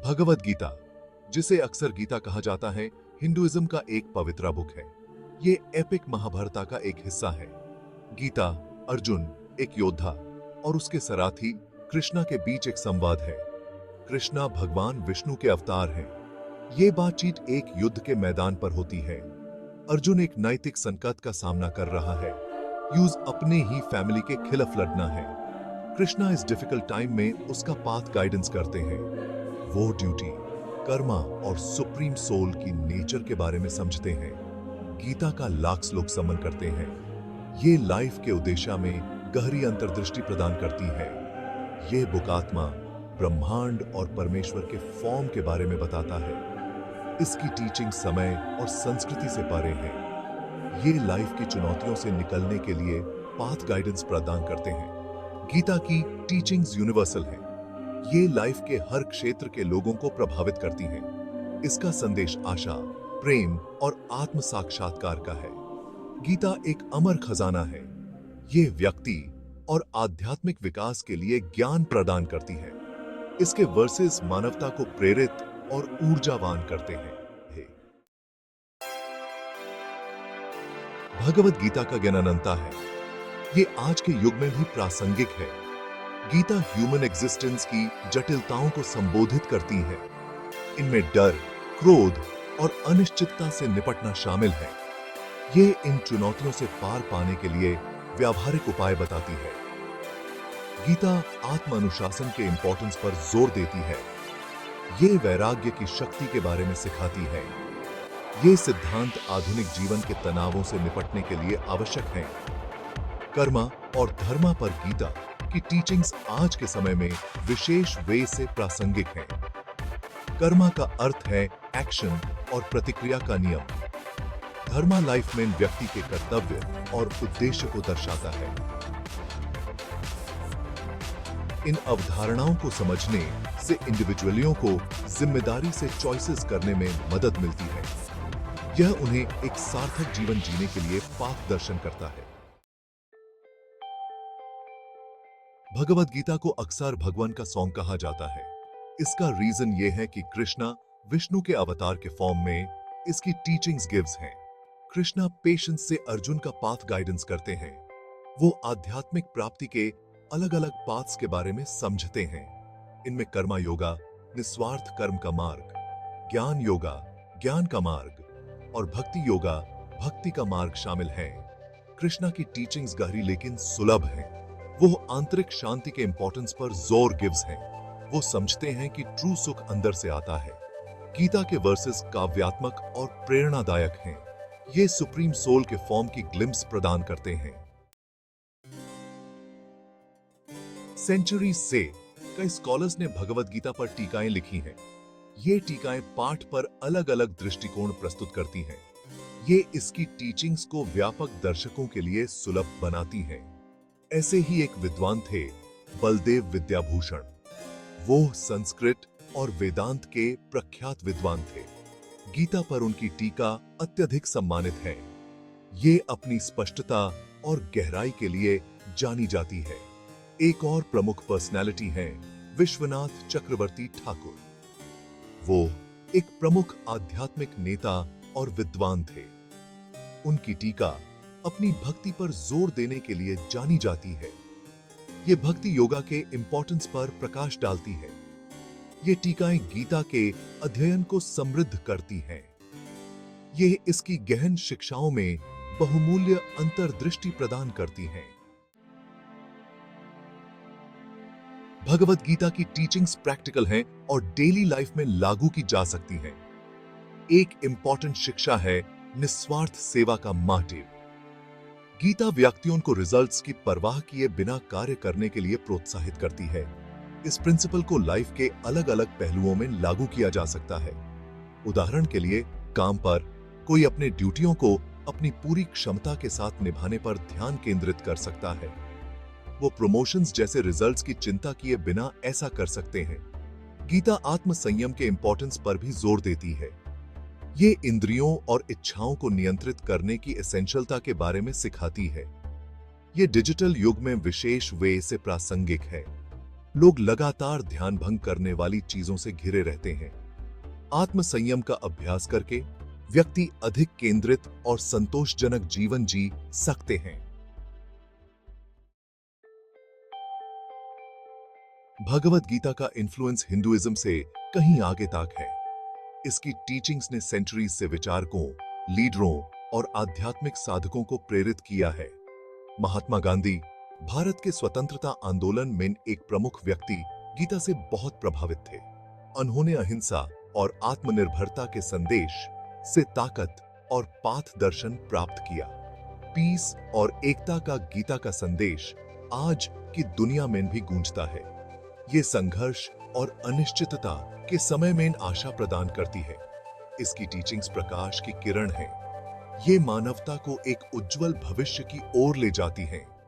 भगवद गीता, जिसे अक्सर गीता कहा जाता है, हिंदुइज्म का एक पवित्र बुक है। ये एपिक महाभारत का एक हिस्सा है। गीता अर्जुन, एक योद्धा, और उसके सारथी कृष्णा के बीच एक संवाद है। कृष्णा भगवान विष्णु के अवतार हैं। ये बातचीत एक युद्ध के मैदान पर होती है। अर्जुन एक नैतिक संकट का सामना कर रहा है। यूज अपने ही फैमिली के खिलाफ लड़ना है। कृष्णा इस डिफिकल्ट टाइम में उसका पाथ गाइडेंस करते हैं। वो ड्यूटी, कर्मा और सुप्रीम सोल की नेचर के बारे में समझते हैं। गीता का लाख श्लोक समन करते हैं। ये लाइफ के उद्देश्य में गहरी अंतर्दृष्टि प्रदान करती है। ये बुक आत्मा, ब्रह्मांड और परमेश्वर के फॉर्म के बारे में बताता है। इसकी टीचिंग समय और संस्कृति से परे है। ये लाइफ की चुनौतियों से निकलने के लिए पाथ गाइडेंस प्रदान करते हैं। गीता की टीचिंग्स यूनिवर्सल हैं। ये लाइफ के हर क्षेत्र के लोगों को प्रभावित करती हैं। इसका संदेश आशा, प्रेम और आत्म साक्षात्कार का है। गीता एक अमर खजाना है। ये व्यक्ति और आध्यात्मिक विकास के लिए ज्ञान प्रदान करती है। इसके वर्सेस मानवता को प्रेरित और ऊर्जावान करते हैं। भगवद गीता का ज्ञान अनंता है। ये आज के युग में भी प्रासंगिक है। गीता ह्यूमन एग्जिस्टेंस की जटिलताओं को संबोधित करती है। इनमें डर, क्रोध और अनिश्चितता से निपटना शामिल है। ये इन चुनौतियों से पार पाने के लिए व्यावहारिक उपाय बताती है। गीता आत्म अनुशासन के इंपॉर्टेंस पर जोर देती है। ये वैराग्य की शक्ति के बारे में सिखाती है। ये सिद्धांत आधुनिक जीवन के तनावों से निपटने के लिए आवश्यक हैं। कर्मा और धर्मा पर गीता की टीचिंग्स आज के समय में विशेष वे से प्रासंगिक हैं। कर्मा का अर्थ है एक्शन और प्रतिक्रिया का नियम। धर्मा लाइफ में व्यक्ति के कर्तव्य और उद्देश्य को दर्शाता है। इन अवधारणाओं को समझने से इंडिविजुअलियों को जिम्मेदारी से चॉइसेस करने में मदद मिलती है। यह उन्हें एक सार्थक जीवन जीने के लिए पाथ दर्शन करता है। भगवद गीता को अक्सर भगवान का सॉन्ग कहा जाता है। इसका रीजन यह है कि कृष्णा विष्णु के अवतार के फॉर्म में इसकी टीचिंग्स गिव्स हैं। कृष्णा पेशेंस से अर्जुन का पाथ गाइडेंस करते हैं। वो आध्यात्मिक प्राप्ति के अलग अलग पाथ्स के बारे में समझते हैं। इनमें कर्मा योगा, निस्वार्थ कर्म का मार्ग, ज्ञान योगा, ज्ञान का मार्ग, और भक्ति योगा, भक्ति का मार्ग शामिल हैं। कृष्णा की टीचिंग्स गहरी लेकिन सुलभ हैं। वो आंतरिक शांति के इंपॉर्टेंस पर जोर गिव्स हैं। वो समझते हैं कि ट्रू सुख अंदर से आता है। गीता के वर्सेस काव्यात्मक और प्रेरणादायक हैं। ये सुप्रीम सोल के फॉर्म की ग्लिम्स प्रदान करते हैं। सेंचुरी से कई स्कॉलर्स ने भगवद गीता पर टीकाएं लिखी हैं। ये टीकाएं पाठ पर अलग अलग दृष्टिकोण प्रस्तुत करती हैं। ये इसकी टीचिंग्स को व्यापक दर्शकों के लिए सुलभ बनाती हैं। ऐसे ही एक विद्वान थे बलदेव विद्याभूषण। वो संस्कृत और वेदांत के प्रख्यात विद्वान थे। गीता पर उनकी टीका अत्यधिक सम्मानित है। ये अपनी स्पष्टता और गहराई के लिए जानी जाती है। एक और प्रमुख पर्सनालिटी हैं विश्वनाथ चक्रवर्ती ठाकुर। वो एक प्रमुख आध्यात्मिक नेता और विद्वान थे। उनकी टीका अपनी भक्ति पर जोर देने के लिए जानी जाती है। ये भक्ति योगा के इंपॉर्टेंस पर प्रकाश डालती है। ये टीकाएं गीता के अध्ययन को समृद्ध करती हैं। ये इसकी गहन शिक्षाओं में बहुमूल्य अंतर्दृष्टि प्रदान करती हैं। भगवद गीता की टीचिंग्स प्रैक्टिकल हैं और डेली लाइफ में लागू की जा सकती हैं। एक इंपॉर्टेंट शिक्षा है निस्वार्थ सेवा का मोटिव। गीता व्यक्तियों को रिजल्ट्स की परवाह किए बिना कार्य करने के लिए प्रोत्साहित करती है। इस प्रिंसिपल को लाइफ के अलग अलग पहलुओं में लागू किया जा सकता है। उदाहरण के लिए, काम पर कोई अपने ड्यूटियों को अपनी पूरी क्षमता के साथ निभाने पर ध्यान केंद्रित कर सकता है। वो प्रमोशंस जैसे रिजल्ट्स की चिंता किए बिना ऐसा कर सकते हैं। गीता आत्म संयम के इंपॉर्टेंस पर भी जोर देती है। ये इंद्रियों और इच्छाओं को नियंत्रित करने की एसेंशियलता के बारे में सिखाती है। ये डिजिटल युग में विशेष वे से प्रासंगिक है। लोग लगातार ध्यान भंग करने वाली चीजों से घिरे रहते हैं। आत्म संयम का अभ्यास करके व्यक्ति अधिक केंद्रित और संतोषजनक जीवन जी सकते हैं। भगवत गीता का इन्फ्लुएंस हिंदुइज्म से कहीं आगे तक है। इसकी टीचिंग्स ने सेंचुरीज से विचारकों, लीडरों और आध्यात्मिक साधकों को प्रेरित किया है। महात्मा गांधी भारत के स्वतंत्रता आंदोलन में एक प्रमुख व्यक्ति गीता से बहुत प्रभावित थे। उन्होंने अहिंसा और आत्मनिर्भरता के संदेश से ताकत और पाथ दर्शन प्राप्त किया। पीस और एकता का गीता का संदेश आज की दुनिया में भी गूंजता है। ये संघर्ष और अनिश्चितता के समय में आशा प्रदान करती है। इसकी टीचिंग्स प्रकाश की किरण है। ये मानवता को एक उज्जवल भविष्य की ओर ले जाती हैं।